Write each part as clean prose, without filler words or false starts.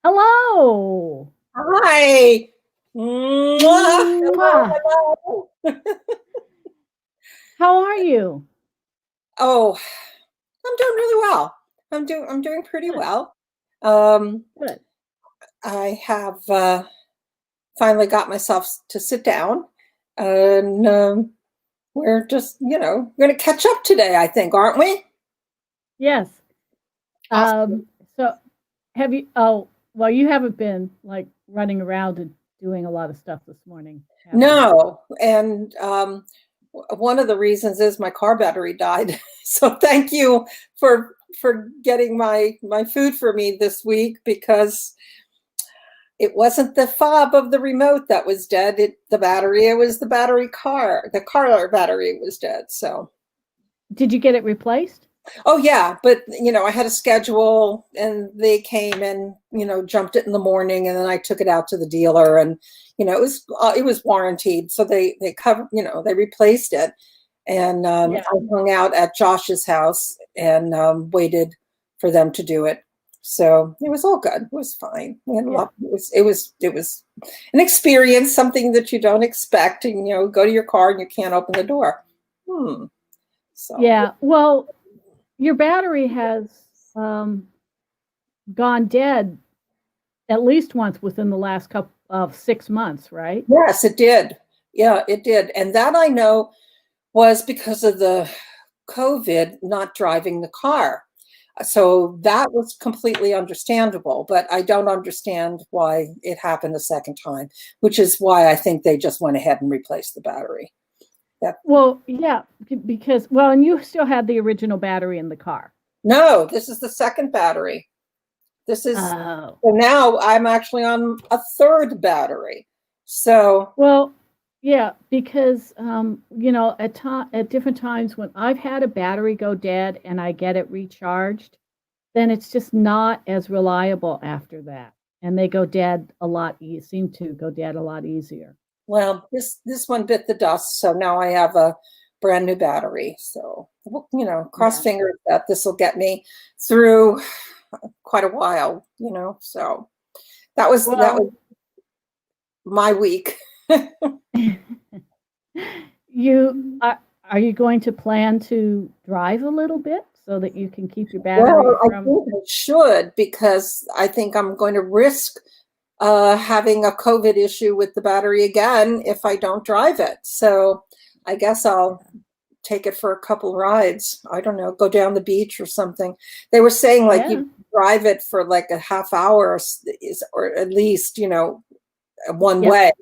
Hello. Hi. Mwah. Hello, Mwah. hello. How are you? Oh, I'm doing really well. I'm doing pretty Good. well. Um, Good. I have finally got myself to sit down, and we're just, going to catch up today, I think, aren't we? Yes. Awesome. Um, so have you well, you haven't been like running around and doing a lot of stuff this morning, have you? No, and one of the reasons is my car battery died. So thank you for getting my food for me this week because it wasn't the fob of the remote that was dead. The battery. It was the battery car. The car battery was dead. So, Did you get it replaced? oh yeah, but I had a schedule, and they came and jumped it in the morning, and then I took it out to the dealer, and it was warranted, so they covered. They replaced it, and Yeah. I hung out at Josh's house and waited for them to do it. So it was all good. It was fine. We had a Yeah. lot. It was an experience, something that you don't expect, and go to your car and you can't open the door. Hmm. So Yeah. Well, your battery has um gone dead at least once within the last couple of 6 months, right? yes, it did. Yeah, it did, and that I know was because of the COVID not driving the car. So that was completely understandable, but I don't understand why it happened a second time, which is why I think they just went ahead and replaced the battery. That Well, yeah, because well, and you still had the original battery in the car. No, this is the second battery. This is Oh. So now I'm actually on a third battery. So Well, yeah, because at different times when I've had a battery go dead and I get it recharged, then it's just not as reliable after that, and they go dead a lot. Seem to go dead a lot easier. well, this one bit the dust, so now I have a brand new battery. So cross Yeah. fingers that this will get me through quite a while. So that was Well, my week. you are you going to plan to drive a little bit so that you can keep your battery Well, I from? think I should because I think I'm going to risk having a COVID issue with the battery again if I don't drive it. So I guess I'll take it for a couple rides. I don't know, go down the beach or something. They were saying like Yeah. you drive it for like a half hour or at least, one Yep. way.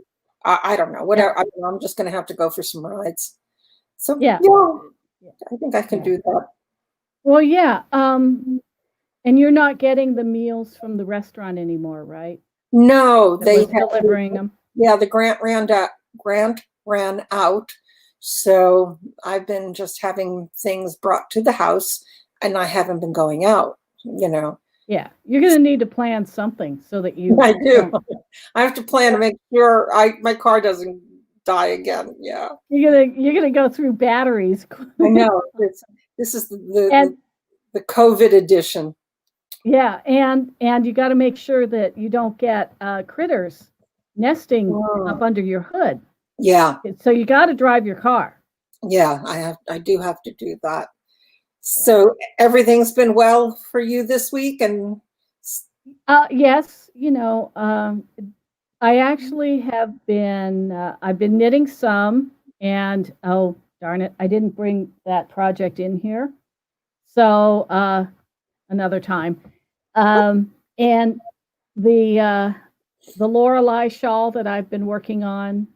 I don't know, Yep. whatever. I'm just going to have to go for some rides. So Yeah. yeah, Yeah. I think I can Yeah. do that. Well, yeah. And you're not getting the meals from the restaurant anymore, right? No, That they was have, delivering them. yeah, the grant ran out. So I've been just having things brought to the house, and I haven't been going out. Yeah, you're gonna need to plan something so that you I do. don't. I have to plan to make sure my car doesn't die again. Yeah, You're gonna go through batteries, I know. This is and the COVID edition. yeah, and you got to make sure that you don't get critters nesting up Mm. under your hood. Yeah, So you got to drive your car. yeah. I do have to do that. Yeah. So everything's been well for you this week, and Yes, I actually have been. I've been knitting some, and oh darn it, I didn't bring that project in here. So another time. And the Lorelei shawl that I've been working on,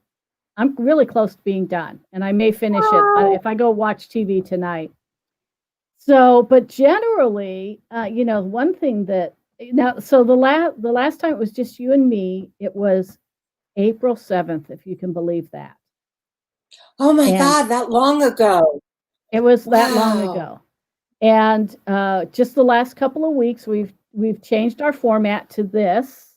I'm really close to being done, and I may finish it if I go watch TV tonight. So, but generally, one thing that now, so the last time it was just you and me, it was April 7th, if you can believe that, oh my and God, that long ago. it was that long Wow. ago. And just the last couple of weeks, we've changed our format to this,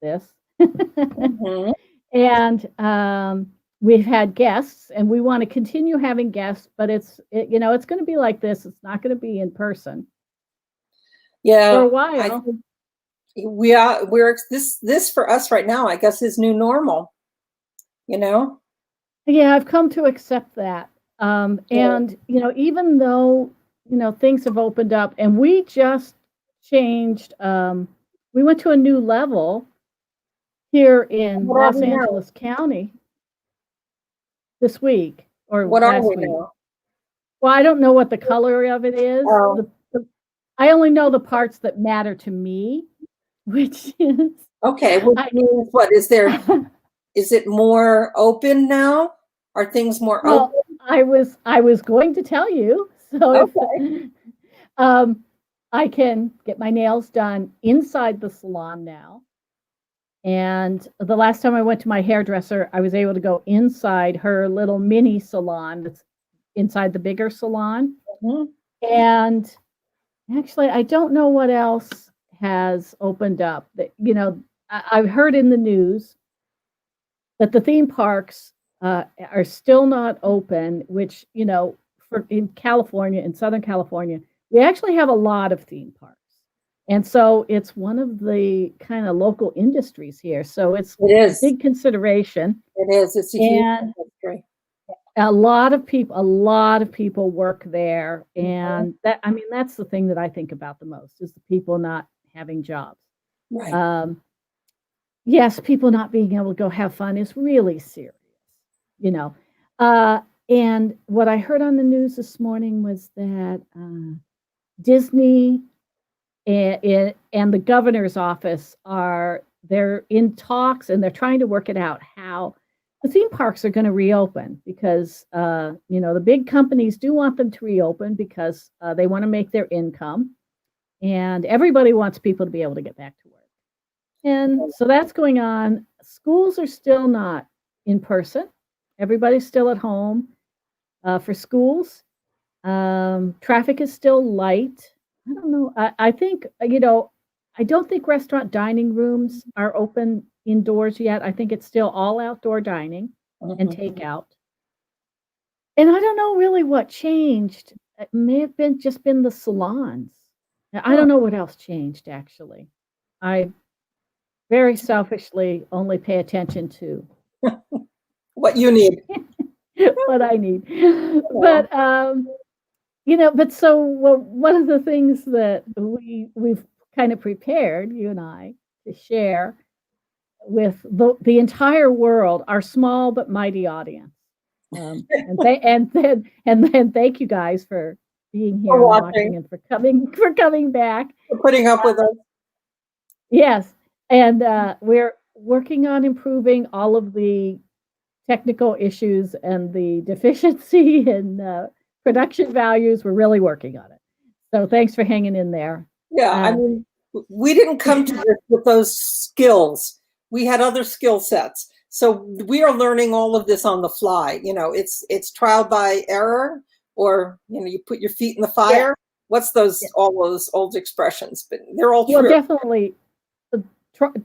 Mhm. and we've had guests, and we want to continue having guests, but it's going to be like this. It's not going to be in person for Yeah, a I while. we're this for us right now, I guess, is new normal, you know? Yeah, I've come to accept that. Yeah. And, even though, things have opened up and we just changed, we went to a new level here in What are Los we now? Angeles County this week or What are we last week. now? Well, I don't know what the color of it is. Oh, I only know the parts that matter to me, which is okay. Which I, means what? Is it more open now? Are things more well, open? I was going to tell you. So Okay. if um, I can get my nails done inside the salon now. And the last time I went to my hairdresser, I was able to go inside her little mini salon that's inside the bigger salon. Mhm. And actually, I don't know what else has opened up. That I've heard in the news that the theme parks are still not open. Which for in California, in Southern California, we actually have a lot of theme parks, and so it's one of the kind of local industries here. So it's It a is. big consideration, It is. It's a huge and industry. a lot of people work there, Mhm. and that's the thing that I think about the most is the people not having jobs. Right. Um, yes, people not being able to go have fun is really serious, you know. Uh, and what I heard on the news this morning was that Disney and the governor's office they're in talks and they're trying to work it out how the theme parks are going to reopen because the big companies do want them to reopen because they want to make their income and everybody wants people to be able to get back to work. And so that's going on. Schools are still not in person. Everybody's still at home for schools. Traffic is still light. I don't know. I think, I don't think restaurant dining rooms are open indoors yet. I think it's still all outdoor dining and Mhm. takeout. And I don't know really what changed. It may have been the salons. I Huh. don't know what else changed actually. I very selfishly only pay attention to What you need. what I need. Yeah. But so one of the things that we've kind of prepared, you and I, to share with the entire world, our small but mighty audience. And then thank you guys for being For here and watching, watching and for coming back. for putting up with us. Yes, and we're working on improving all of the technical issues and the deficiency in production values. We're really working on it. So thanks for hanging in there. Yeah, I Uh, mean, we didn't come to this with those skills. We had other skill sets. So we are learning all of this on the fly. It's trial by error, or you put your feet in the yeah, fire. What's yeah. all those old expressions? But they're all Well, true.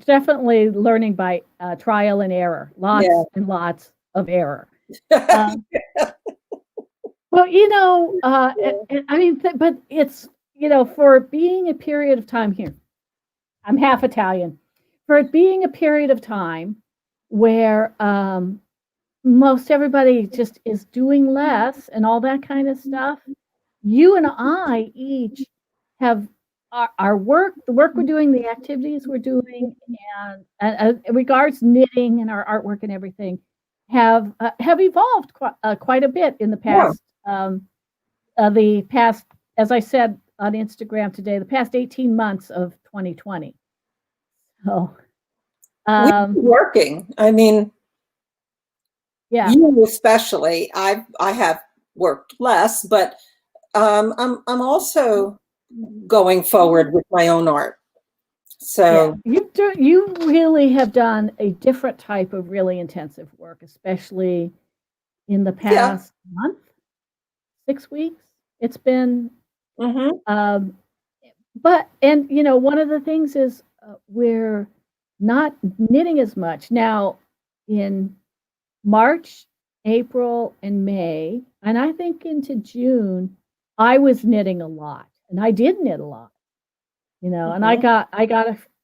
definitely learning by trial and error. Yeah. Lots and lots of error. Um, well, I mean, but it's for being a period of time here. I'm half Italian. For it being a period of time where most everybody just is doing less and all that kind of stuff, you and I each have our work, the work we're doing, the activities we're doing, and in regards knitting and our artwork and everything, have evolved quite a bit in Yeah. the past, as I said on Instagram today, the past 18 months of 2020. So, We've um, been working. I mean, yeah, you especially. I have worked less, but I'm also going forward with my own art. yeah, So you really have done a different type of really intensive work, especially in the yeah. past month, 6 weeks. It's been, Hmm. um, one of the things is we're not knitting as much now in March, April, and May, and I think into June, I was knitting a lot, and I did knit a lot, and I Hmm. got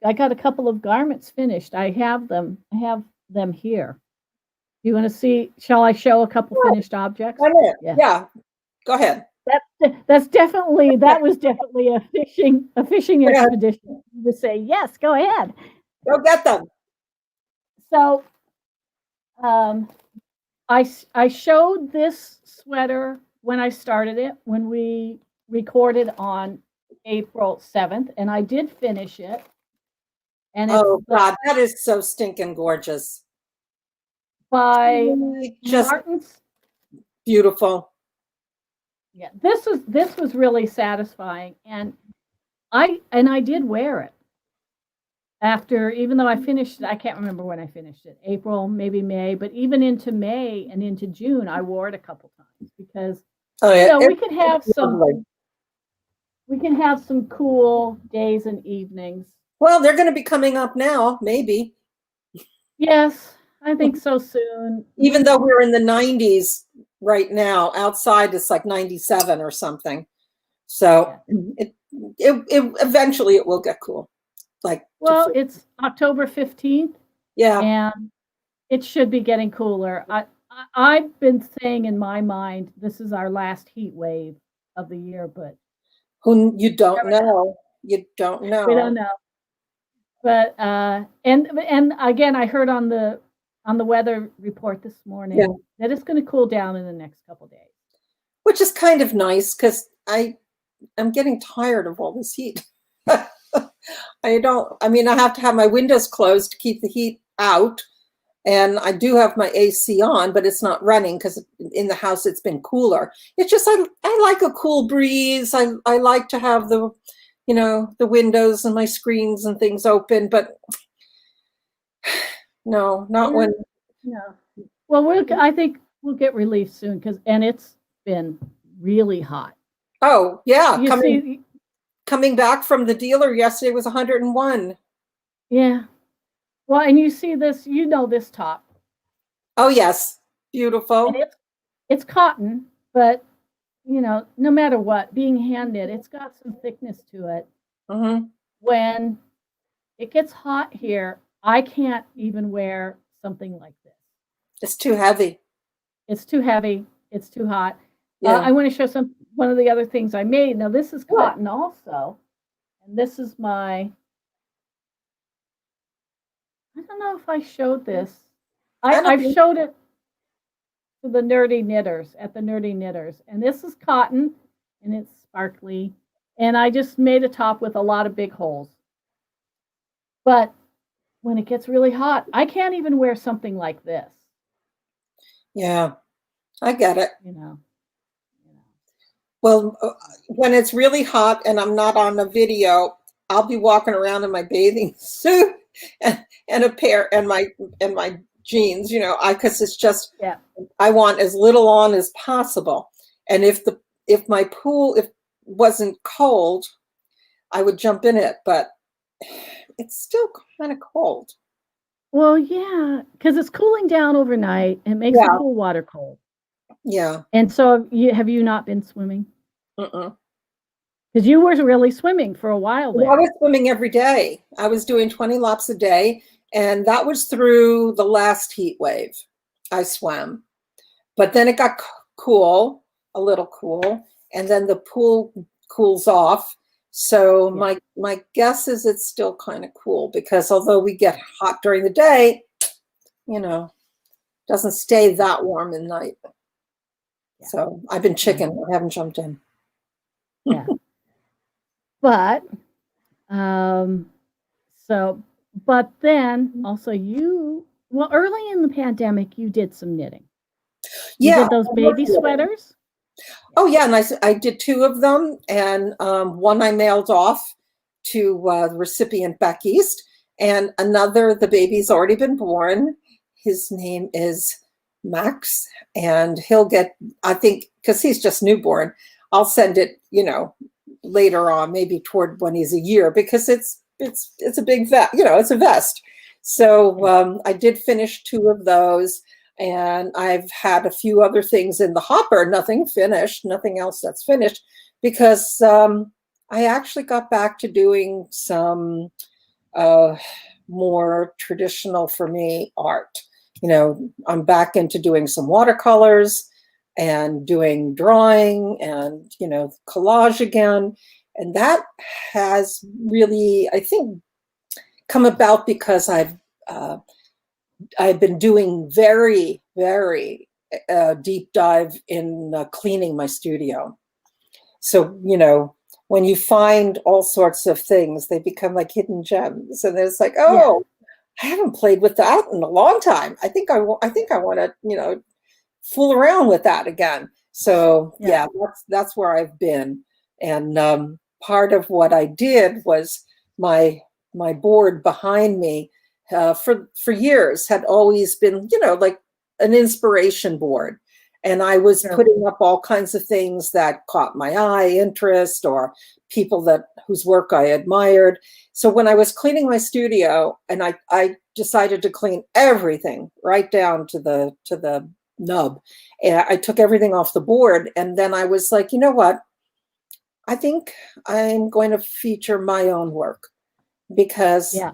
I got a couple of garments finished. I have them. I have them here. You want to see? Shall I show a couple finished objects? Why not? Yeah. Yeah, go ahead. That was definitely a fishing expedition to say yes. Go ahead. Go get them. So, I showed this sweater when I started it when we recorded on April 7th, and I did finish it. And Oh it's God, that is so stinking gorgeous. by Just Martin's. beautiful. Yeah, this was really satisfying, and I did wear it after, even though I finished it. I can't remember when I finished it, April, maybe May, but even into May and into June, I wore it a couple times because we can have some cool days and evenings. Well, they're going to be coming up now, maybe. Yes, I think so soon. Even though we're in the 90s right now, outside it's like 97 or something. So it eventually it will get cool. Well, it's October 15th. Yeah. And it should be getting cooler. I've been saying in my mind, this is our last heat wave of the year, but you don't know. You don't know. We don't know. But and again, I heard on the weather report this morning that it's going to cool down in the next couple of days, which is kind of nice because I'm getting tired of all this heat. I have to have my windows closed to keep the heat out. And I do have my AC on, but it's not running because in the house it's been cooler. It's just I like a cool breeze. I like to have the windows and my screens and things open, but no, not when. No. Well, I think we'll get relief soon and it's been really hot. Oh yeah, coming back from the dealer yesterday was 101. Yeah. Well, and you see this, this top. Oh yes, beautiful. And it's cotton, but no matter what, being hand knit, it's got some thickness to it. Mm-hmm. When it gets hot here, I can't even wear something like this. It's too heavy. It's too heavy. It's too hot. Yeah. I want to show one of the other things I made. Now this is cotton also, and this is my. I don't know if I showed this. I've showed it to the nerdy knitters at the Nerdy Knitters, and this is cotton, and it's sparkly, and I just made a top with a lot of big holes. But when it gets really hot, I can't even wear something like this. Yeah, I get it. Well, when it's really hot and I'm not on a video, I'll be walking around in my bathing suit and a pair and my jeans, because it's just I want as little on as possible. And if my pool wasn't cold, I would jump in it, but it's still kind of cold. Well, yeah, because it's cooling down overnight. It makes the pool water cold. Yeah. And so have you not been swimming? Because you were really swimming for a while there. I was swimming every day. I was doing 20 laps a day, and that was through the last heat wave. I swam. But then it got a little cool, and then the pool cools off. So my guess is it's still kind of cool because although we get hot during the day, doesn't stay that warm at night. Yeah. So I've been chicken. I haven't jumped in. Yeah. But but then also early in the pandemic, you did some knitting. You did those baby sweaters? Oh yeah, and I did 2 of them, and one I mailed off to the recipient back east, and another, the baby's already been born. His name is Max, and he'll get, I think, because he's just newborn, I'll send it, later on, maybe toward when he's a year, because it's a big vest, it's a vest. So I did finish 2 of those. And I've had a few other things in the hopper, nothing else that's finished, because I actually got back to doing some uh, more traditional for me art. I'm back into doing some watercolors and doing drawing and, collage again. And that has really, I think, come about because I've been doing very, very deep dive in cleaning my studio. So, when you find all sorts of things, they become like hidden gems. And it's like, Yeah. oh, I haven't played with that in a long time. I think I want to, fool around with that again. So Yeah. yeah, that's where I've been. And part of what I did was my board behind me for years had always been, like an inspiration board. And I was Sure. putting up all kinds of things that caught my eye, interest, or people whose work I admired. So when I was cleaning my studio, and I decided to clean everything right down to the nub, and I took everything off the board, and then I was like, you know what? I think I'm going to feature my own work because Yeah.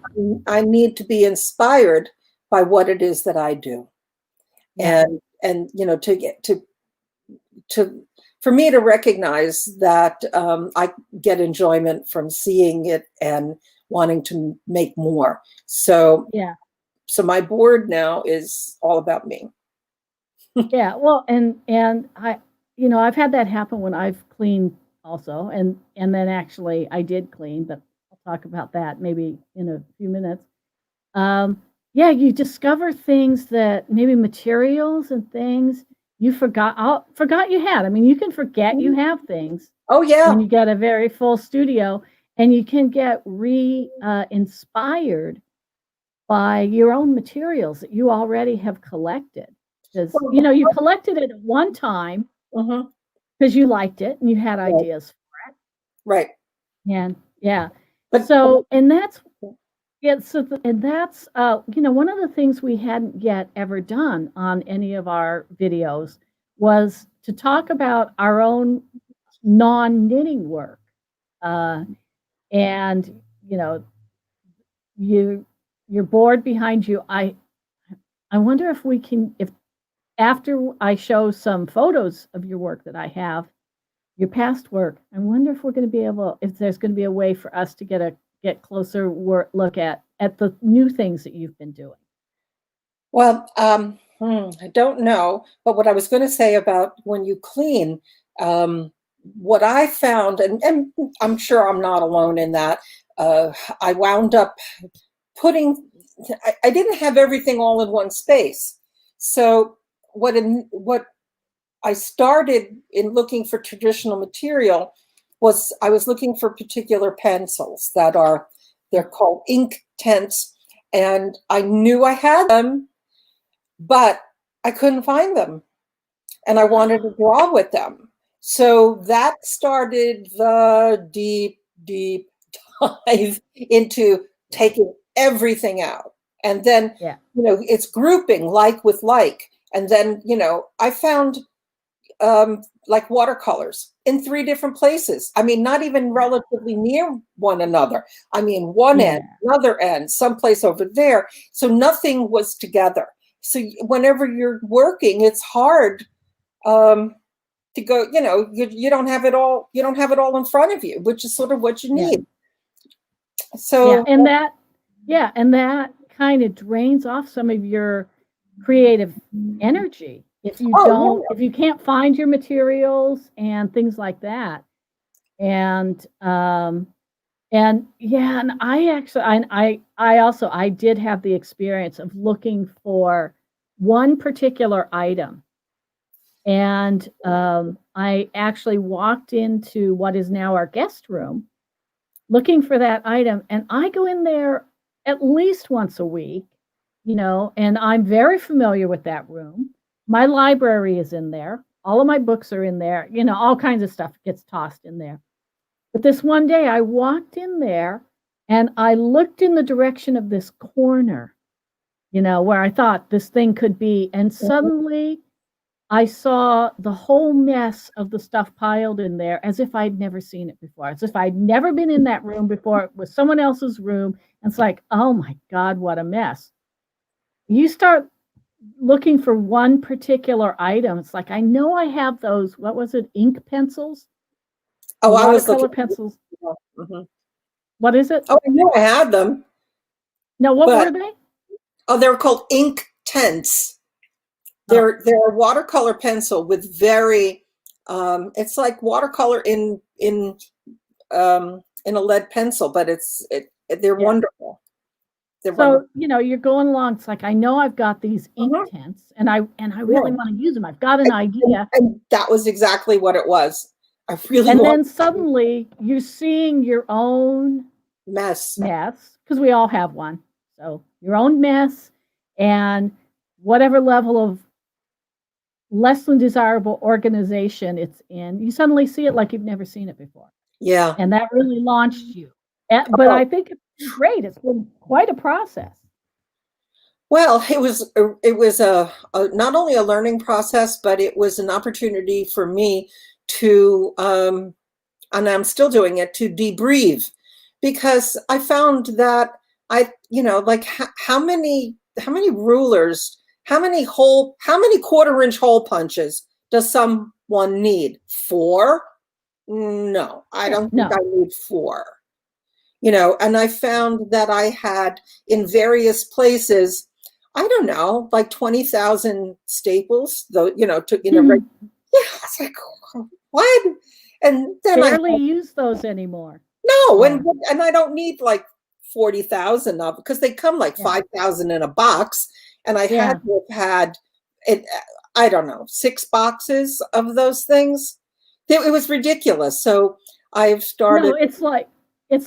I need to be inspired by what it is that I do. Yeah. And to get to for me to recognize that I get enjoyment from seeing it and wanting to make more. So Yeah. my board now is all about me. Yeah. Well, and I've had that happen when I've cleaned also, and then actually I did clean, but I'll talk about that maybe in a few minutes. Um, yeah, you discover things that maybe materials and things you forgot you had. I mean, you can forget you have things Oh yeah. when you get a very full studio, and you can get inspired by your own materials that you already have collected. Because you collected it at one time Mhm. because you liked it and you had Right. ideas. Right. And yeah, But so and that's yeah, so and that's one of the things we hadn't yet ever done on any of our videos was to talk about our own non-knitting work. Uh, and you your board behind you. I wonder if we can if after I show some photos of your work that I have, your past work, I wonder if we're going to be able, if there's going to be a way for us to get closer look at the new things that you've been doing. well, I don't know. But what I was going to say about when you clean, um, what I found, and I'm sure I'm not alone in that. I wound up putting. I didn't have everything all in one space. So what I started in looking for traditional material was I was looking for particular pencils they're called ink tents, and I knew I had them, but I couldn't find them, and I wanted to draw with them. So that started the deep, deep dive into taking everything out. And then, Yeah. it's grouping like with like. And then, I found like watercolors in 3 different places. I mean, not even relatively near one another. I mean, one Yeah. end, another end, someplace over there. So nothing was together. So whenever you're working, it's hard to go. You don't have it all. You don't have it all in front of you, which is sort of what you Yeah. need. Yeah. So And that kind of drains off some of your creative energy oh if you can't find your materials and things like that. And yeah, and I actually I also I did have the experience of looking for one particular item. And I actually walked into what is now our guest room looking for that item. And I go in there at least once a week, and I'm very familiar with that room. My library is in there. All of my books are in there. All kinds of stuff gets tossed in there. But this one day I walked in there and I looked in the direction of this corner, where I thought this thing could be. And yeah. suddenly I saw the whole mess of the stuff piled in there as if I'd never seen it before, as if I'd never been in that room before. It was someone else's room. And it's like, oh my God, what a mess. You start looking for one particular item. It's like, I know I have those, what was it, ink pencils? Oh, I was Watercolor looking. pencils. Mhm. What is it? Oh, I knew I had them, No, what were but they? oh, they were called ink tents. Oh, They're a watercolor pencil with very, it's like watercolor in a lead pencil, but they're yeah. wonderful. They're So, wonderful. you're going along. It's like, I know I've got these ink Mhm. tents and I really Yeah. want to use them. I've got an idea. And that was exactly what it was. I really And want then suddenly you're seeing your own mess. mess, because we all have one. So your own mess and whatever level of less than desirable organization it's in, you suddenly see it like you've never seen it before. Yeah. And that really launched you. But Oh, I think it's been great. It's been quite a process. well, it was not only a learning process, but it was an opportunity for me to, and I'm still doing it, to debrief, because I found that like how many rulers, how many quarter-inch hole punches does someone need? Four? No, I Yeah, don't think I no. need four. And I found that I had in various places, I don't know, like 20,000 staples, though, to in a yeah, it's like, what? And then I Barely use those anymore. no, Yeah, and I don't need like 40,000 of, because they come like yeah, 5,000 in a box, and I had yeah. to have had it. I don't know, 6 boxes of those things. It was ridiculous. So I've No, started. it's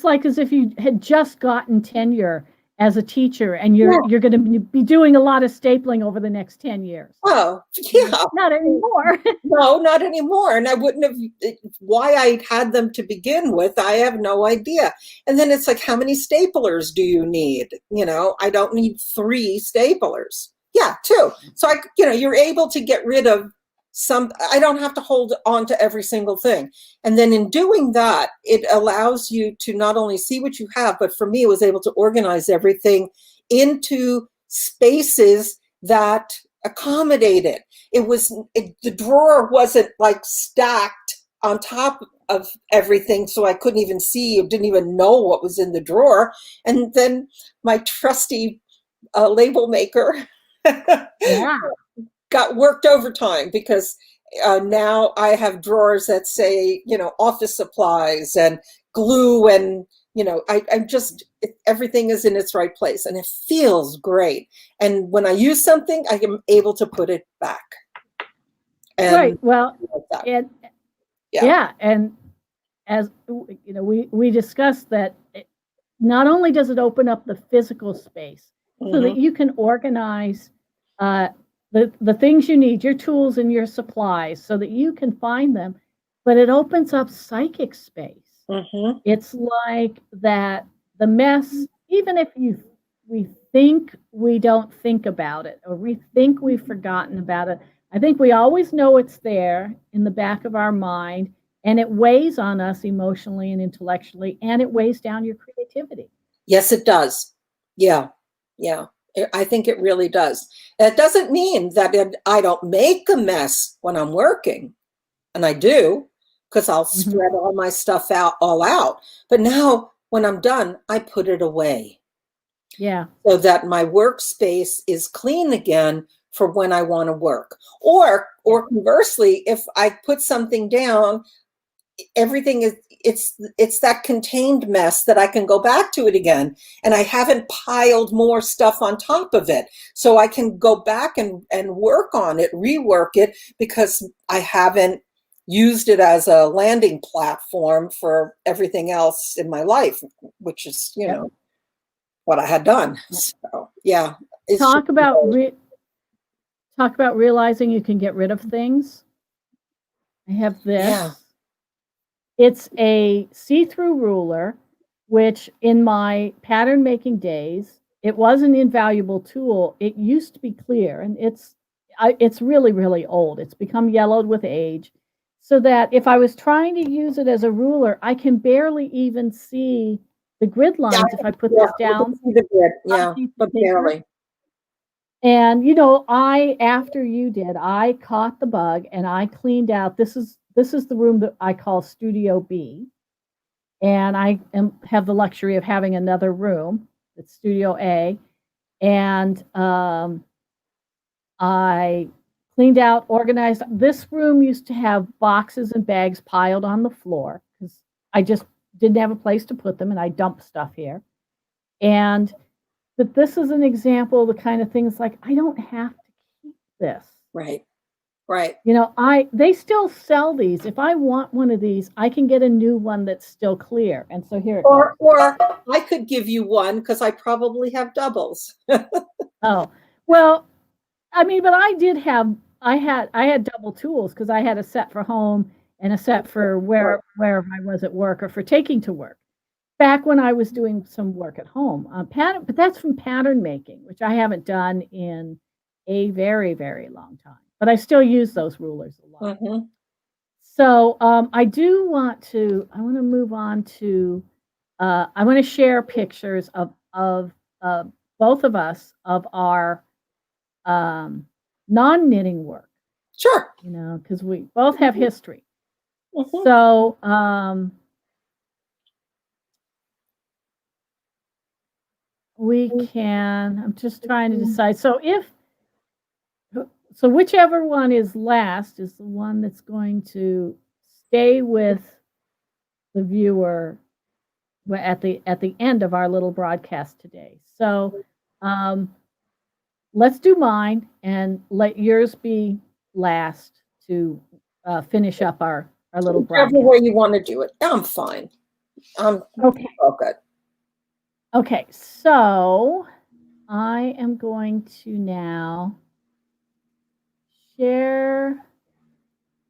like as if you had just gotten tenure as a teacher and you're Yeah. you're going to be doing a lot of stapling over the next 10 years. Oh, Like, yeah. not anymore. No, not anymore. And I wouldn't have, why I had them to begin with, I have no idea. And then it's like, how many staplers do you need? I don't need 3 staplers. Yeah, 2. So you're able to get rid of I don't have to hold on to every single thing. And then in doing that, it allows you to not only see what you have, but for me, it was able to organize everything into spaces that accommodate it. The drawer wasn't like stacked on top of everything, so I couldn't even see, didn't even know what was in the drawer. And then my trusty label maker Yeah. got worked overtime, because now I have drawers that say, office supplies and glue, and I'm just, everything is in its right place, and it feels great. And when I use something, I am able to put it back. And Right. Well, like that. and Yeah. yeah, and as we discussed that not only does it open up the physical space so Hmm. that you can organize uh, the things you need, your tools and your supplies, so that you can find them, but it opens up psychic space. Hmm. It's like that the mess, even if we think we don't think about it or we think we've forgotten about it, I think we always know it's there in the back of our mind, and it weighs on us emotionally and intellectually, and it weighs down your creativity. Yes, it does. Yeah. Yeah. I think it really does. It doesn't mean that I don't make a mess when I'm working, and I do, because I'll Mhm. spread all my stuff all out. But now when I'm done, I put it away Yeah. so that my workspace is clean again for when I want to work. Or conversely, if I put something down, everything is, it's that contained mess that I can go back to it again, and I haven't piled more stuff on top of it, so I can go back and work on it, rework it, because I haven't used it as a landing platform for everything else in my life, which is Yep. what I had done. So yeah, it's just, Talk about talk about realizing you can get rid of things. I have yeah. this. It's a see-through ruler, which in my pattern making days, it was an invaluable tool. It used to be clear, and it's really, really old. It's become yellowed with age, so that if I was trying to use it as a ruler, I can barely even see the grid Yeah, lines if I put yeah, this I can down see the grid. on a Yeah, piece of but paper. barely. And after you did, I caught the bug and I cleaned out. This is the room that I call Studio B, and have the luxury of having another room, it's Studio A, and I cleaned out, organized. This room used to have boxes and bags piled on the floor because I just didn't have a place to put them, and I dumped stuff here. And but this is an example of the kind of things like I don't have to keep this. Right, right. They still sell these. If I want one of these, I can get a new one that's still clear. And so here it goes. Or I could give you one because I probably have doubles. Oh, well, I mean, but I had double tools because I had a set for home and a set for wherever I was at work or for taking to work. Back when I was doing some work at home, pattern, but that's from pattern making, which I haven't done in a very, very long time. But I still use those rulers a lot. Mm-hmm. So I want to move on to, I want to share pictures of both of us of our non-knitting work, Sure. because we both have history. Mm-hmm. So I'm just trying to decide. So whichever one is last is the one that's going to stay with the viewer at the end of our little broadcast today. So let's do mine and let yours be last to finish up our little Whichever broadcast. way you want to do it. I'm fine. I'm Okay. all good. Okay, so I am going to now share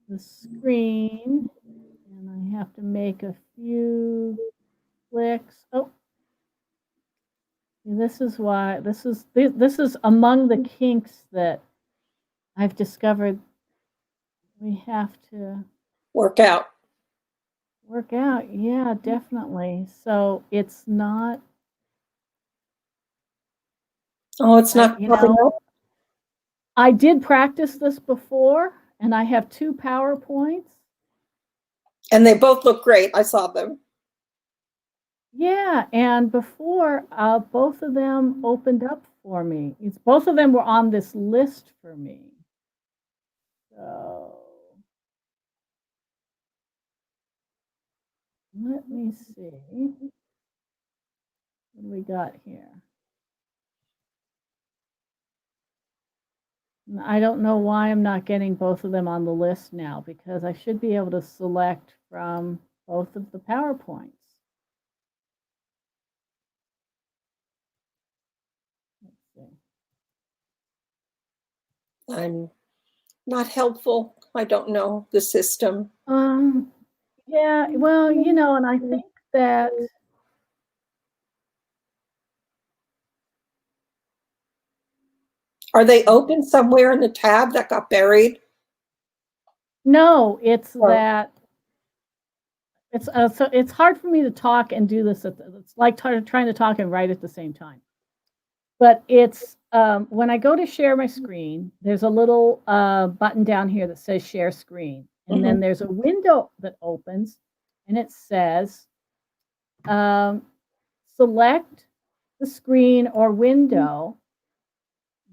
the screen, and I have to make a few clicks. Oh, this is among the kinks that I've discovered we have to Work out. work out. Yeah, definitely. So it's not. Oh, it's not popping up? I did practice this before, and I have 2 PowerPoints. And they both look great. I saw them. Yeah, and before, both of them opened up for me. Both of them were on this list for me. So let me see. What do we got here? I don't know why I'm not getting both of them on the list now, because I should be able to select from both of the PowerPoints. Let's see. I'm not helpful. I don't know the system. Yeah, well, and I think that Are they open somewhere in the tab that got buried? no, it's Oh. that so it's hard for me to talk and do this. It's like trying to talk and write at the same time. But it's when I go to share my screen, there's a little button down here that says share screen. And then there's a window that opens and it says select the screen or window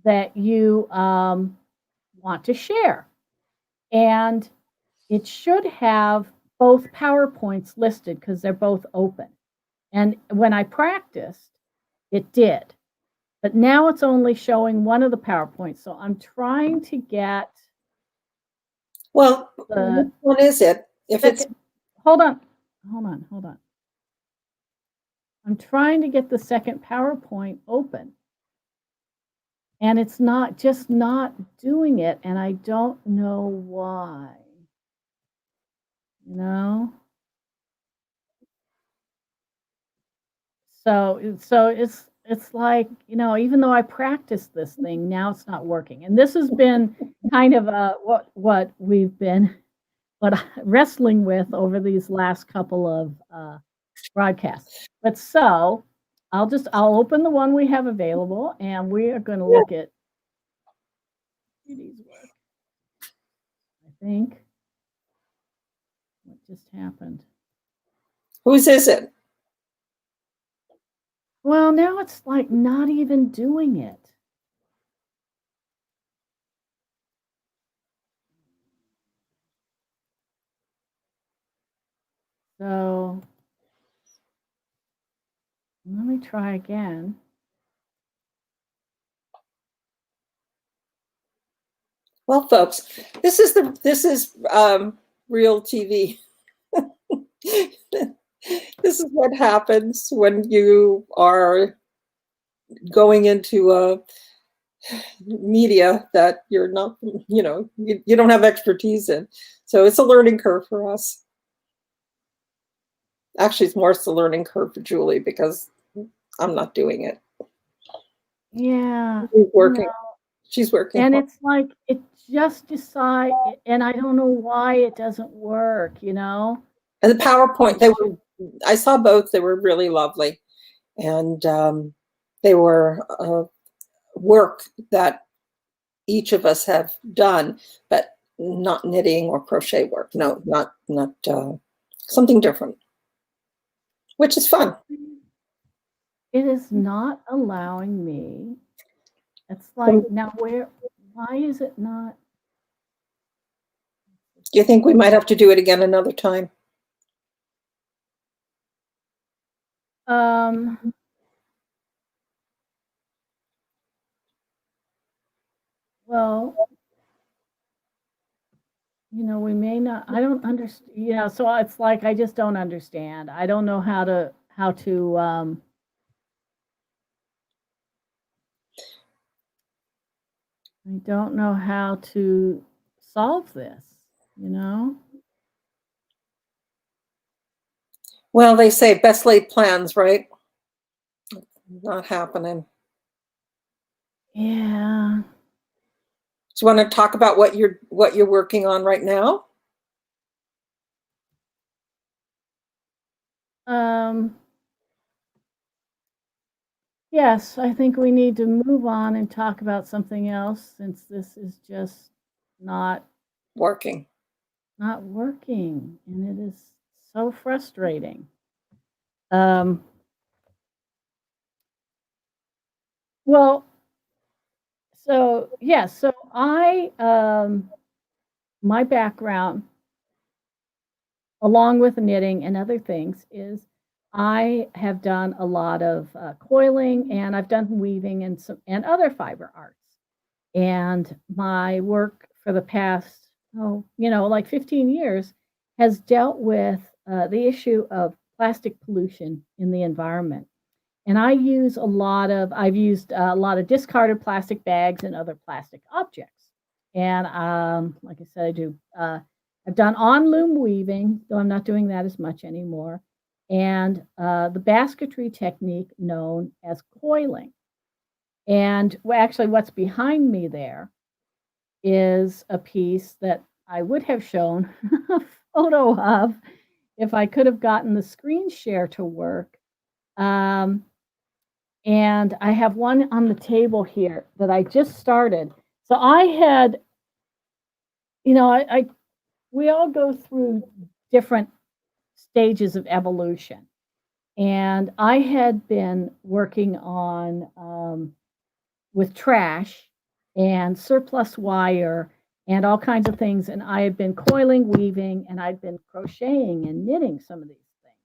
that you want to share. And it should have both PowerPoints listed because they're both open. And when I practiced, it did. But now it's only showing one of the PowerPoints. So I'm trying to get. Well, which one is it? If it's. Hold on. I'm trying to get the second PowerPoint open. And it's not doing it. And I don't know why. So it's like, even though I practiced this thing, now it's not working. And this has been kind of what we've been wrestling with over these last couple of broadcasts. But so I'll open the one we have available, and we are going to look at Judy's work. I think what just happened. Whose is it? Well, now it's like not even doing it. So let me try again. Well, folks, this is real TV. This is what happens when you are going into a media that you're not, you don't have expertise in. So it's a learning curve for us. Actually, it's more a learning curve for Julie because I'm not doing it. Yeah. She's working. She's working. And it's like it just decide, and I don't know why it doesn't work, And the PowerPoint, I saw both. They were really lovely, and they were work that each of us have done, but not knitting or crochet work. No, not something different, which is fun. It is not allowing me. It's like, now why is it not? Do you think we might have to do it again another time? Well, we may not, I don't understand, so it's like, I just don't understand. I don't know how to, I don't know how to solve this, Well, they say best laid plans, right? Not happening. Yeah. Do you want to talk about what you're working on right now? Yes, I think we need to move on and talk about something else, since this is just not working. And it is so frustrating. Well, so yes, so I my background, along with knitting and other things, is I have done a lot of coiling, and I've done weaving and other fiber arts. And my work for the past, like 15 years has dealt with the issue of plastic pollution in the environment. And I've used a lot of discarded plastic bags and other plastic objects. And like I said, I've done on loom weaving, though I'm not doing that as much anymore, and the basketry technique known as coiling. And actually, what's behind me there is a piece that I would have shown a photo of if I could have gotten the screen share to work. And I have one on the table here that I just started. So I had, we all go through different stages of evolution. And I had been working on with trash and surplus wire and all kinds of things. And I had been coiling, weaving, and I'd been crocheting and knitting some of these things.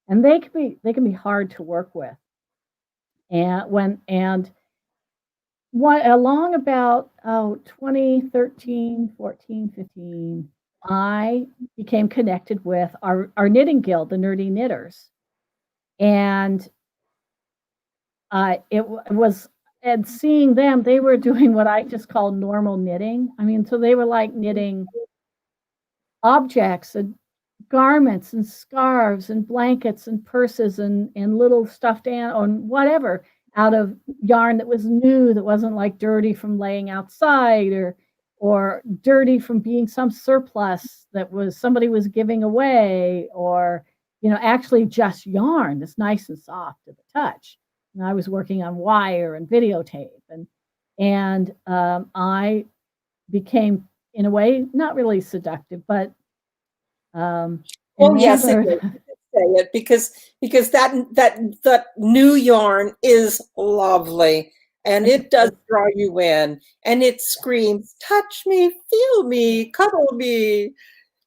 And they can be hard to work with. And what along about 2013, 14, 15, I became connected with our knitting guild, the Nerdy Knitters. And it was, and seeing them, they were doing what I just call normal knitting. I mean, so they were like knitting objects and garments and scarves and blankets and purses and little stuffed animals and whatever. out of yarn that was new, that wasn't like dirty from laying outside, or dirty from being some surplus that was somebody was giving away, or actually just yarn that's nice and soft to the touch. And I was working on wire and videotape, and I became, in a way, not really seductive, but Oh yes, it enamored. is. Say it because that new yarn is lovely, and it does draw you in, and it screams, "Touch me, feel me, cuddle me."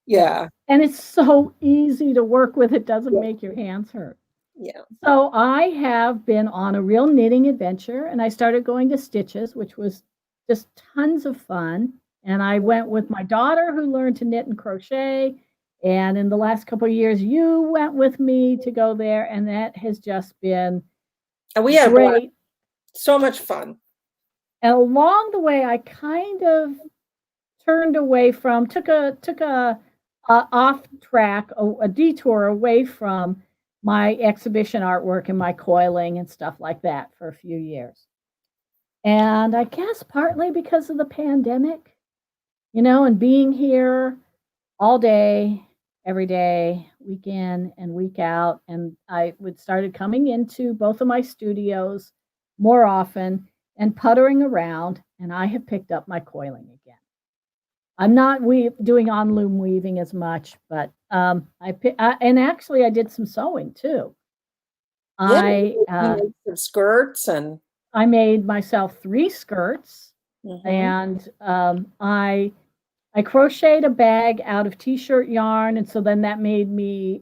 Yeah. And it's so easy to work with. It doesn't make your hands hurt. Yeah. So I have been on a real knitting adventure, and I started going to Stitches, which was just tons of fun. And I went with my daughter, who learned to knit and crochet. And in the last couple of years, you went with me to go there, and that has just been And we had great. so much fun. And along the way, I kind of turned away from, took a off track, a detour away from my exhibition artwork and my coiling and stuff like that for a few years. And I guess partly because of the pandemic, and being here all day, every day, week in and week out. And I would started coming into both of my studios more often and puttering around, and I have picked up my coiling again. I'm not doing on loom weaving as much, but and actually I did some sewing too. Yeah, you made some skirts, and I made myself 3 skirts, and I crocheted a bag out of t-shirt yarn, and so then that made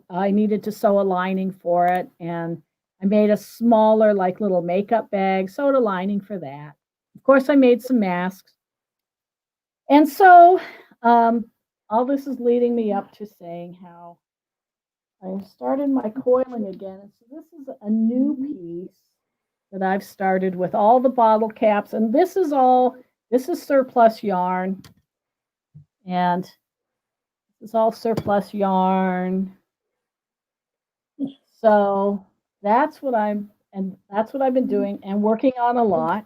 I needed to sew a lining for it, and I made a smaller, like, little makeup bag, sewed a lining for that. Of course, I made some masks. And so all this is leading me up to saying how I started my coiling again. And so this is a new piece that I've started with all the bottle caps, and this is surplus yarn. And this is all surplus yarn. So that's what I've been doing and working on a lot.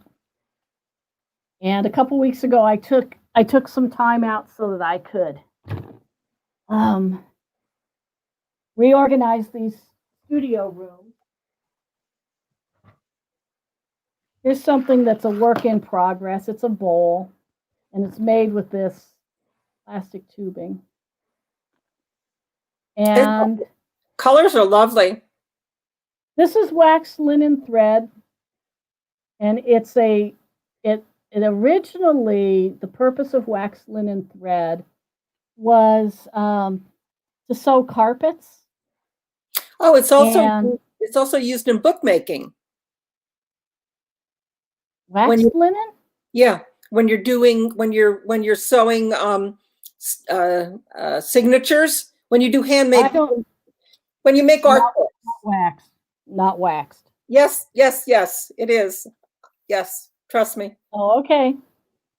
And a couple weeks ago, I took some time out so that I could reorganize these studio rooms. Here's something that's a work in progress. It's a bowl, and it's made with this plastic tubing. And colors are lovely. This is waxed linen thread, and it originally, the purpose of waxed linen thread was to sew carpets. Oh, it's also used in bookmaking. Waxed linen? Yeah, when you're sewing signatures, when you do handmade, when you make art books. Not waxed. Yes, it is. Yes, trust me. Oh, okay.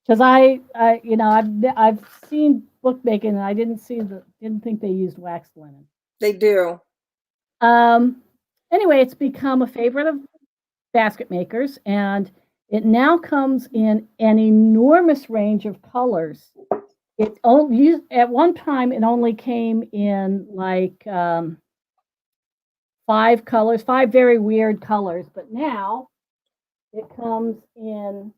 Because I've seen bookmaking, and I didn't think they used waxed linen. They do. Anyway, it's become a favorite of basket makers, and it now comes in an enormous range of colors. At one time it only came in like 5 colors, 5 very weird colors, but now it comes in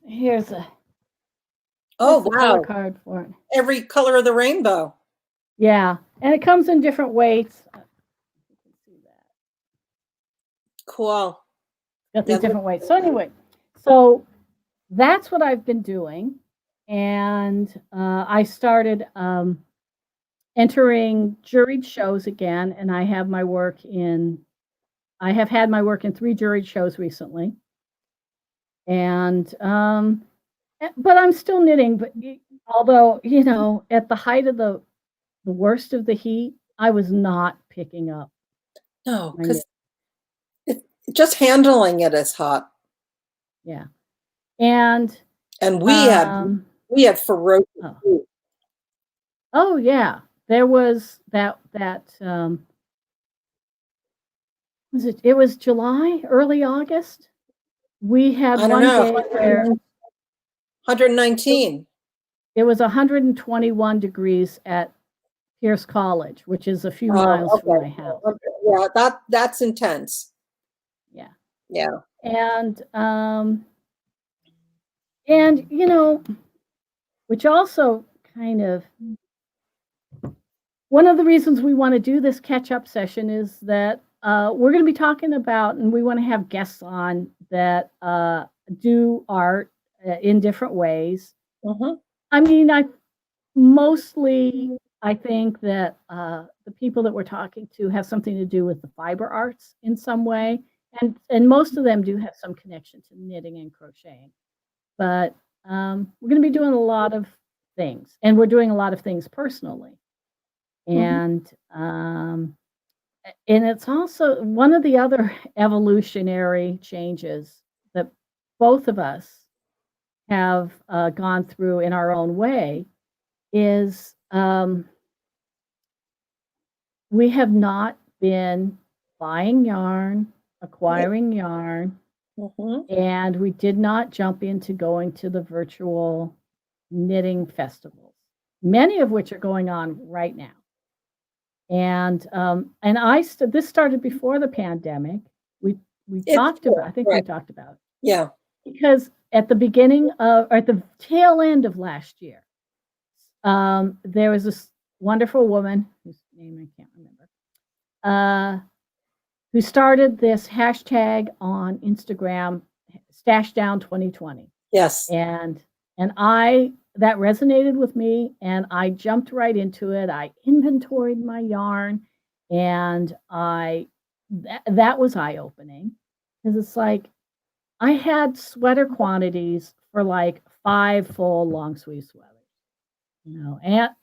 here's a wow, card for it. Every color of the rainbow. Yeah, and it comes in different weights. You can see that. Cool. Got these different weights. So anyway, so that's what I've been doing, and I started entering juried shows again, and I have had my work in 3 juried shows recently. And but I'm still knitting, but although, at the height of the worst of the heat, I was not picking up. No, because just handling it is hot. Yeah. And we have ferocious heat. Oh yeah. there was it was July, early August. We had I don't one know, day where 119. it was 121 degrees at Pierce College, which is a few miles Oh, from my okay. house. Okay. Yeah, that's intense. Yeah. Yeah. And which also kind of one of the reasons we want to do this catch-up session is that we're going to be talking about, and we want to have guests on that do art in different ways. Mm-hmm. I mean, I think that the people that we're talking to have something to do with the fiber arts in some way, and most of them do have some connection to knitting and crocheting. But we're going to be doing a lot of things, and we're doing a lot of things personally. Mm-hmm. And it's also one of the other evolutionary changes that both of us have gone through in our own way is we have not been buying yarn, acquiring yarn, Mm-hmm. and we did not jump into going to the virtual knitting festivals, many of which are going on right now. And this started before the pandemic. We talked about, I think we Right. talked about it. Yeah. Because at the beginning of, or at the tail end of last year, there was this wonderful woman whose name I can't remember, who started this hashtag on Instagram, Stash Down 2020. Yes. And I that resonated with me, and I jumped right into it. I inventoried my yarn, and that was eye opening because it's like I had sweater quantities for like 5 full long sleeve sweaters,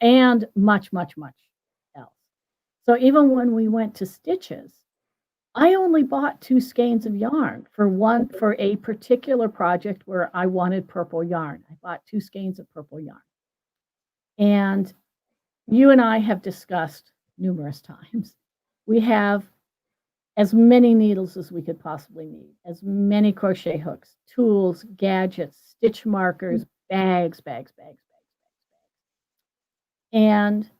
and much, much, much else. So even when we went to stitches, I only bought 2 skeins of yarn for a particular project where I wanted purple yarn. I bought 2 skeins of purple yarn. And you and I have discussed numerous times. We have as many needles as we could possibly need, as many crochet hooks, tools, gadgets, stitch markers, bags, bags, bags, bags, bags. And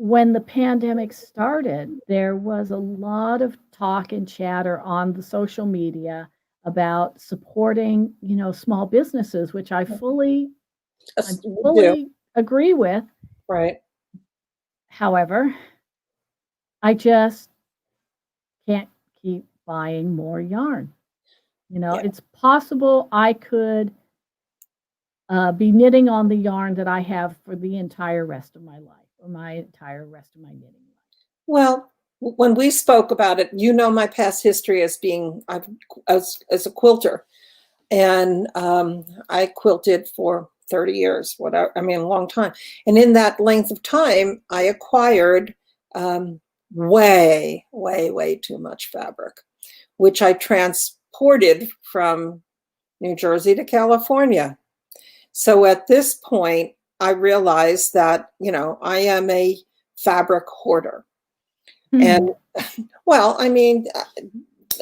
when the pandemic started, there was a lot of talk and chatter on the social media about supporting, small businesses, which I fully We do. agree with. Right. However, I just can't keep buying more yarn. Yeah. It's possible I could be knitting on the yarn that I have for the entire rest of my life, or my entire rest of my knitting life. Well, when we spoke about it, my past history as being as a quilter, and I quilted for 30 years, whatever. I mean, a long time. And in that length of time, I acquired way, way, way too much fabric, which I transported from New Jersey to California. So at this point, I realized that, I am a fabric hoarder. And well, I mean,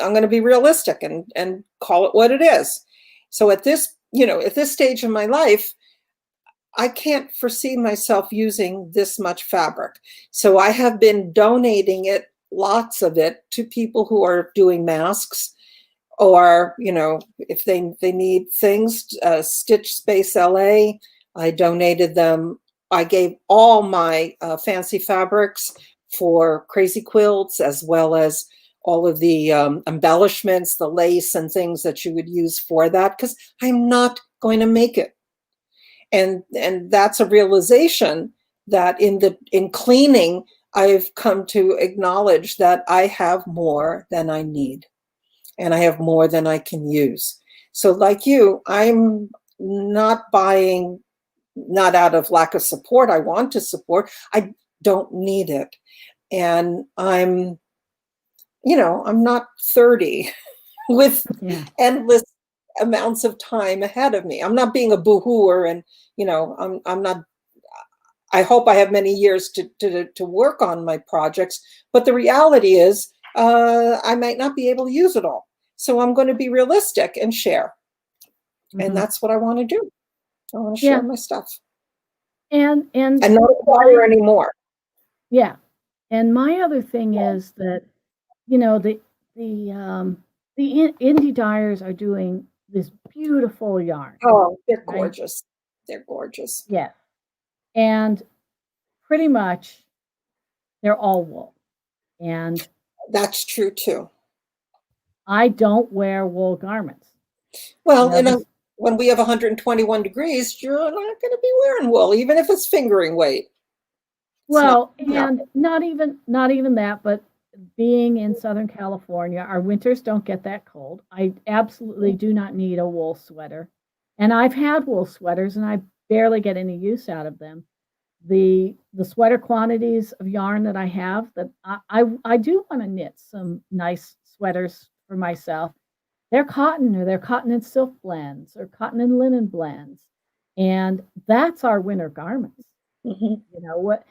I'm going to be realistic and call it what it is. So at this stage of my life, I can't foresee myself using this much fabric. So I have been donating it, lots of it, to people who are doing masks, or, if they need things, Stitch Space LA, I donated them. I gave all my fancy fabrics for crazy quilts, as well as all of the embellishments, the lace and things that you would use for that, because I'm not going to make it. And that's a realization that in cleaning, I've come to acknowledge that I have more than I need, and I have more than I can use. So like you, I'm not buying, not out of lack of support. I want to support. I don't need it. And I'm not 30 with endless amounts of time ahead of me. I'm not being a boohooer, and I'm not, I hope I have many years to work on my projects, but the reality is I might not be able to use it all. So I'm going to be realistic and share. And that's what I want to do. I want to share my stuff. And not acquire anymore. Yeah. And my other thing is that, you know, the indie dyers are doing this beautiful yarn. Oh, they're right? gorgeous. They're gorgeous. Yeah. And pretty much they're all wool. And that's true too. I don't wear wool garments. Well, when we have 121 degrees, you're not going to be wearing wool, even if it's fingering weight. Well, and not even that, but being in Southern California, our winters don't get that cold. I absolutely do not need a wool sweater. And I've had wool sweaters and I barely get any use out of them. The sweater quantities of yarn that I have, that I do want to knit some nice sweaters for myself. They're cotton, or they're cotton and silk blends, or cotton and linen blends. And that's our winter garments. You know what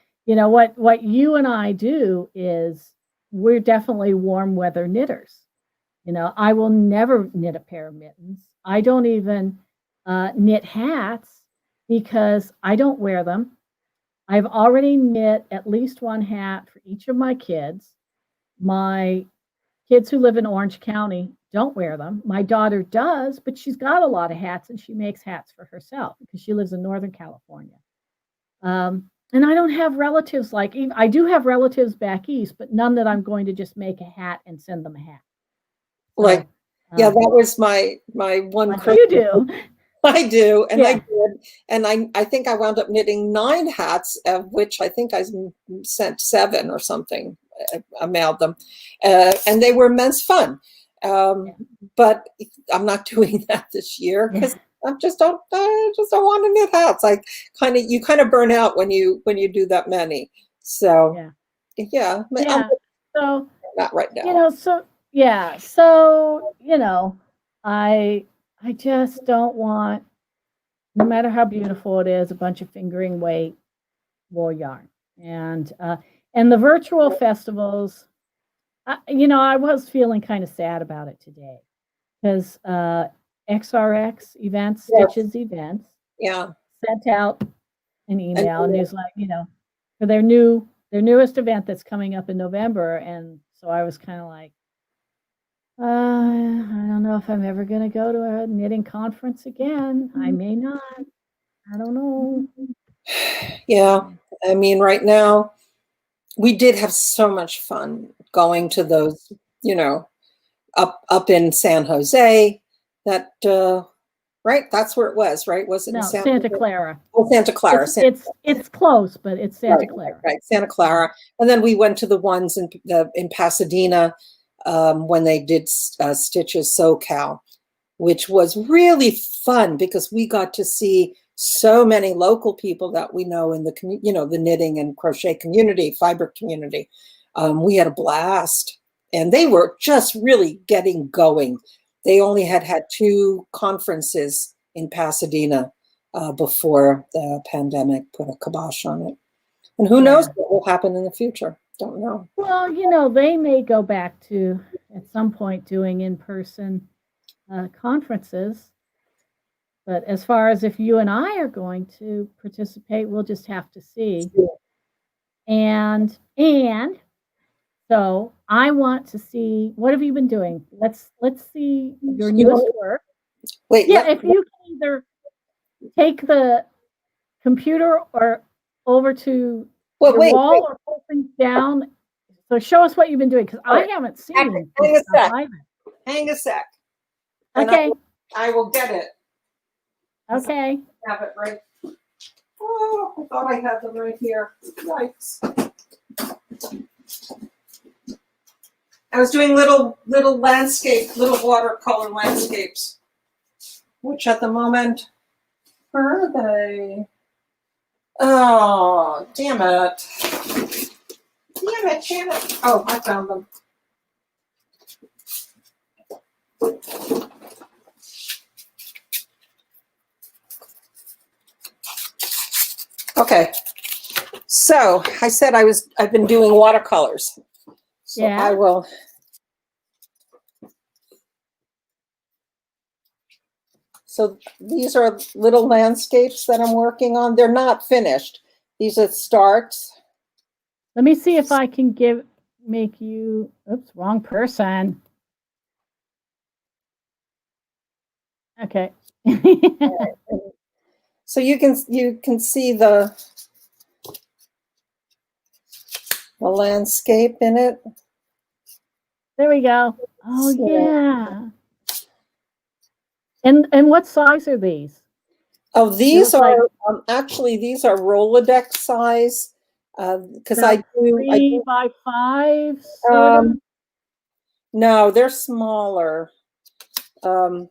you and I do is we're definitely warm weather knitters. I will never knit a pair of mittens. I don't even knit hats because I don't wear them. I've already knit at least one hat for each of my kids. My kids who live in Orange County don't wear them. My daughter does, but she's got a lot of hats and she makes hats for herself because she lives in Northern California. And I don't have relatives I do have relatives back east, but none that I'm going to just make a hat and send them a hat. So, that was my one. You do. I do, and I did, and I think I wound up knitting 9 hats, of which I think I sent 7 or something. I mailed them, and they were immense fun. But I'm not doing that this year because I just don't want to knit hats. You kind of burn out when you do that many. So so not right now. I just don't want, no matter how beautiful it is, a bunch of fingering weight wool yarn. And the virtual festivals, I was feeling kind of sad about it today because XRX events, Stitches events, sent out an email and was like, for their newest event that's coming up in November. And so I was kind of like, I don't know if I'm ever going to go to a knitting conference again. I may not. I don't know. Yeah. I mean, right now, we did have so much fun going to those, up in San Jose. That, right? That's where it was, right? Was it in Santa Clara? Oh, Santa Clara. It's close, but it's Santa Clara. Right, Santa Clara. And then we went to the ones in Pasadena when they did Stitches SoCal, which was really fun because we got to see so many local people that we know in the the knitting and crochet community, fiber community. We had a blast, and they were just really getting going. They only had 2 conferences in Pasadena before the pandemic put a kibosh on it. And who knows what will happen in the future? Don't know. Well, they may go back to, at some point, doing in-person conferences. But as far as if you and I are going to participate, we'll just have to see. And so I want to see, what have you been doing? Let's see your newest work. Wait. If you can either take the computer or over to your wall or pull things down. So show us what you've been doing, because I haven't seen. Hang a sec. Okay. I will get it. Okay. I have it right. Oh, I thought I had them right here. Yikes. I was doing little watercolor landscapes, which at the moment, where are they? Oh, damn it. Damn it, Janet. Oh, I found them. Okay. So I said I've been doing watercolors. So Yeah. I will. So these are little landscapes that I'm working on. They're not finished. These are starts. Let me see if I can make you, oops, wrong person. Okay. So you can see the landscape in it. There we go. Oh So- yeah. And what size are these? Oh, these look like- are actually these are Rolodex size because I do 3 by 5 sort of? No, they're smaller. I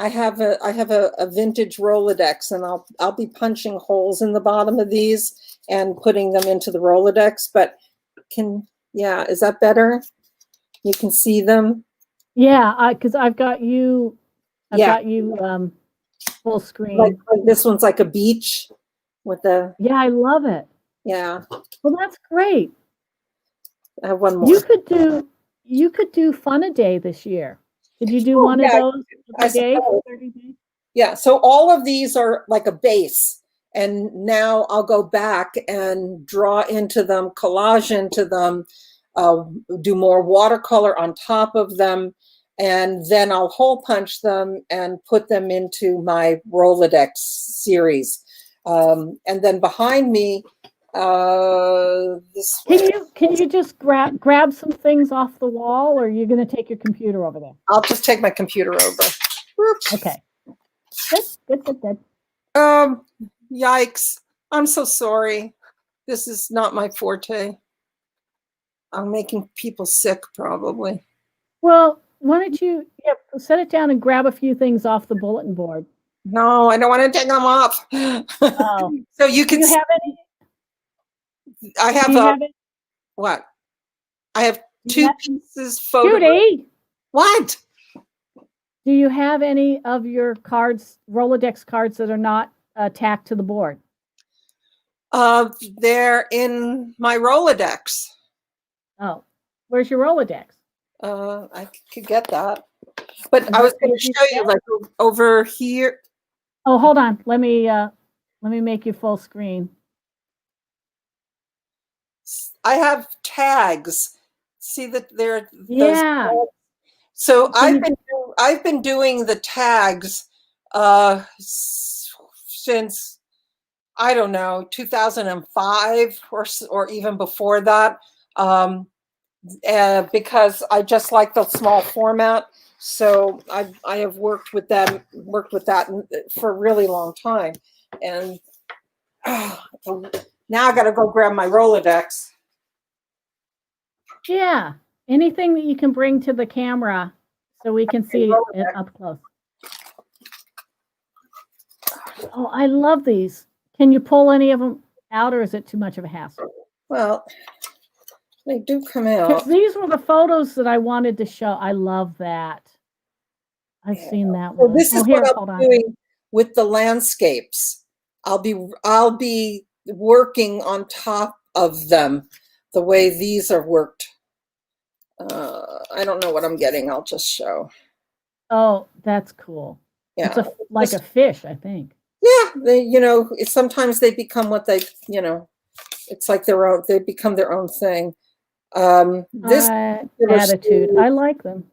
have a vintage Rolodex, and I'll be punching holes in the bottom of these and putting them into the Rolodex. But is that better? You can see them. Yeah, because I've got you. Yeah. Full screen. Like this one's like a beach with the. Yeah, I love it. Yeah. Well, that's great. I have one more. You could do Fun a Day this year. Did you do one of those a day for 30 days? Yeah, so all of these are like a base, and now I'll go back and draw into them, collage into them, do more watercolor on top of them, and then I'll hole punch them and put them into my Rolodex series. And then behind me, this way. Can you just grab some things off the wall, or are you going to take your computer over there? I'll just take my computer over. Oops. Okay. Good. Yikes. I'm so sorry. This is not my forte. I'm making people sick, probably. Well, why don't you set it down and grab a few things off the bulletin board? No, I don't want to take them off. Oh. So you can. Do you have any? I have what? I have two pieces photographed. Judy, what? Do you have any of your cards, Rolodex cards, that are not tacked to the board? They're in my Rolodex. Oh, where's your Rolodex? I could get that, but I was going to show you like over here. Oh, hold on. Let me make you full screen. I have tags. See that they're yeah. So I've been doing the tags since I don't know 2005 or even before that, because I just like the small format. So I have worked with that for a really long time, and now I got to go grab my Rolodex. Yeah, anything that you can bring to the camera so we can see it up close. Oh, I love these. Can you pull any of them out, or is it too much of a hassle? Well, they do come out. These were the photos that I wanted to show. I love that. I've seen that one. So this is what I'm doing with the landscapes. I'll be working on top of them the way these are worked. I don't know what I'm getting. I'll just show. Oh, that's cool. Yeah, it's like a fish, I think. Yeah, sometimes they become what they, it's like their own. They become their own thing. This attitude, I like them.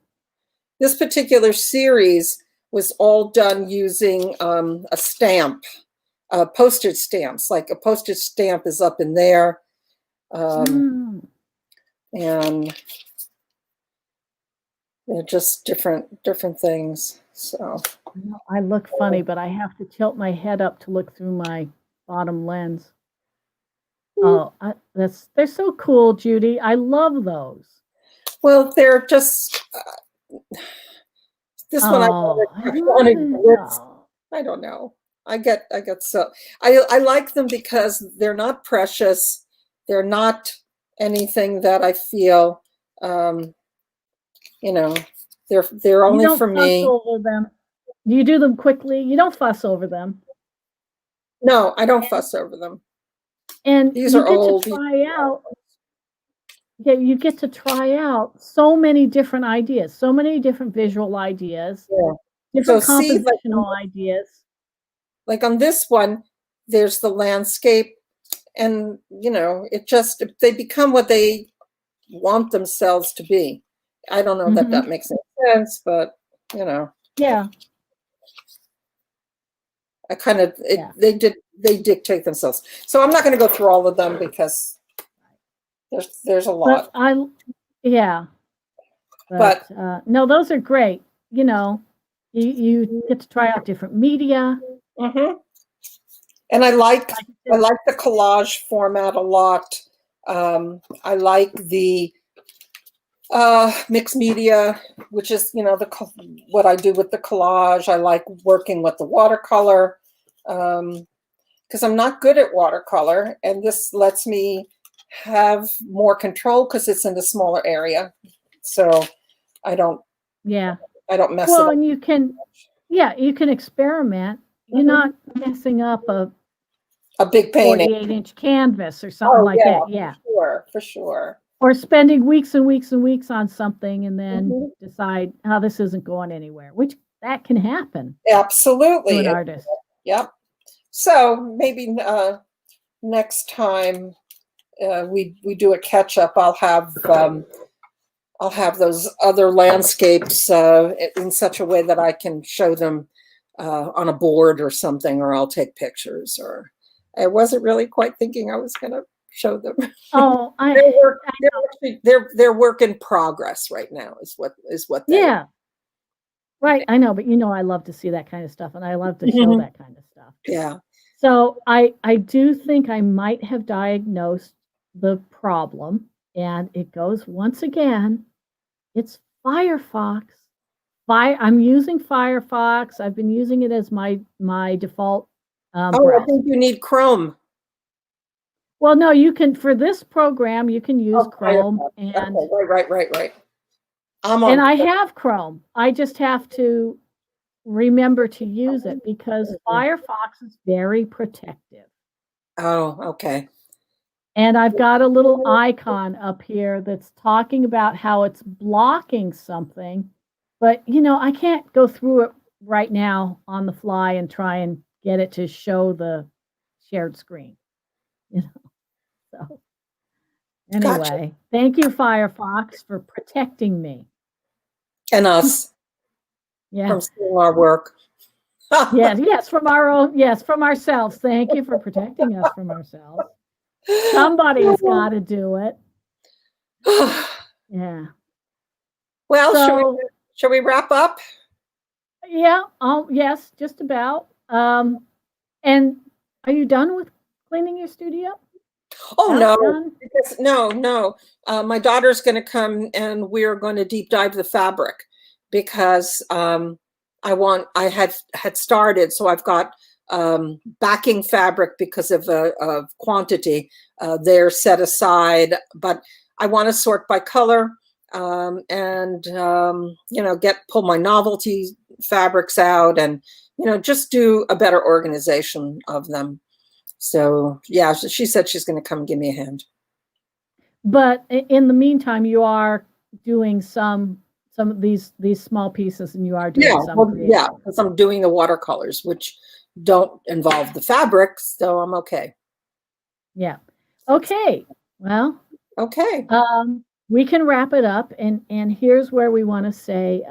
This particular series was all done using a stamp, postage stamps. Like a postage stamp is up in there, and they're just different things. So I look funny, but I have to tilt my head up to look through my bottom lens. Oh, they're so cool, Judy. I love those. Well, they're just this one. I don't know. I get so I like them because they're not precious. They're not anything that I feel. They're only for me. Over them. You do them quickly. You don't fuss over them. No, I don't fuss over them. And These you are get to old. try out, yeah, you get to try out so many different ideas, so many different visual ideas, Yeah. So different see, compositional ideas. like on this one, there's the landscape, and it just they become what they want themselves to be. I don't know that Mhm. makes any sense, but Yeah, I kind of yeah. they dictate themselves. So I'm not going to go through all of them because there's a But lot. yeah, but But no, those are great. You know, you get to try out different media. mhm. And I like Like I I said, like the collage format a lot. I like the mixed media, which is what I do with the collage. I like working with the watercolor because I'm not good at watercolor, and this lets me have more control because it's in a smaller area, so I don't yeah. I don't mess it Well, up. and you can experiment. You're Mhm. not messing up a A big painting. 48-inch canvas or something Oh like yeah, that. Yeah. for sure. Or spending weeks and weeks and weeks on something and then Mhm. decide, oh, this isn't going anywhere, which that can happen to an Absolutely. artist. Yep. So maybe next time we do a catch up, I'll have those other landscapes in such a way that I can show them on a board or something, or I'll take pictures. Or I wasn't really quite thinking I was going to show them. Oh, They're work in progress right now. Is what they are. yeah, right. I know, but I love to see that kind of stuff and I love to show Mhm. that kind of stuff. Yeah. So I do think I might have diagnosed the problem, and it goes once again. It's Firefox. I'm using Firefox. I've been using it as my default Oh, I browser. think you need Chrome. Well, no, you can for this program you can use Oh, Chrome Firefox. and Okay, right. I'm and on I Chrome. have Chrome. I just have to remember to use it because Mhm. Firefox is very protective. Oh, okay. And I've got a little icon up here that's talking about how it's blocking something. But, I can't go through it right now on the fly and try and get it to show the shared screen. You know, so Gotcha. anyway, thank you, Firefox, for protecting me. And us Yeah. from stealing our work. Yes, from ourselves. Thank you for protecting us from ourselves. Somebody's got to do it. Yeah. Well, So, should we wrap up? yeah, yes, just about. And are you done with cleaning your studio? Oh About no, done? because no. My daughter's going to come, and we're going to deep dive the fabric because I had started, so I've got backing fabric because of quantity. They're set aside, but I want to sort by color and pull my novelty fabrics out, and just do a better organization of them. So yeah, she said she's going to come and give me a hand. But in the meantime, you are doing some of these small pieces, and you are doing Yeah, some well, yeah, creative. because I'm doing the watercolors, which don't involve the fabric, so I'm okay. Yeah. Okay. Well, Okay. we can wrap it up, and here's where we want to say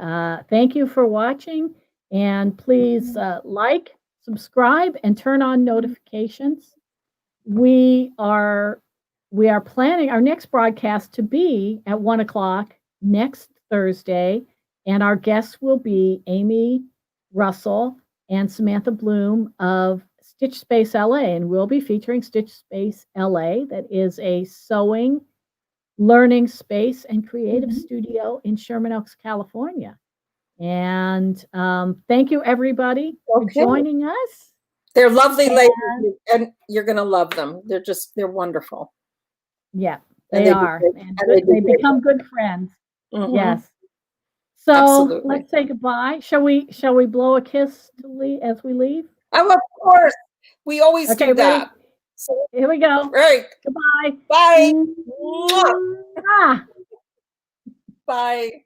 thank you for watching, and please like, subscribe, and turn on notifications. We are we are planning our next broadcast to be at 1 o'clock next Thursday, and our guests will be Amy Russell and Samantha Bloom of Stitch Space LA, and we'll be featuring Stitch Space LA, that is a sewing, learning space, and creative studio in Sherman Oaks, California. And thank you, everybody, for Okay. joining us. They're lovely ladies, and you're going to love them. They're wonderful. Yeah, And they are. And they become good friends. Mm-hmm. Yes. So Absolutely. let's say goodbye. Shall we blow a kiss as we leave? Oh, of course. We always Okay, do that. ready? So, Here we go. right. Goodbye. Bye. Mwah. Bye.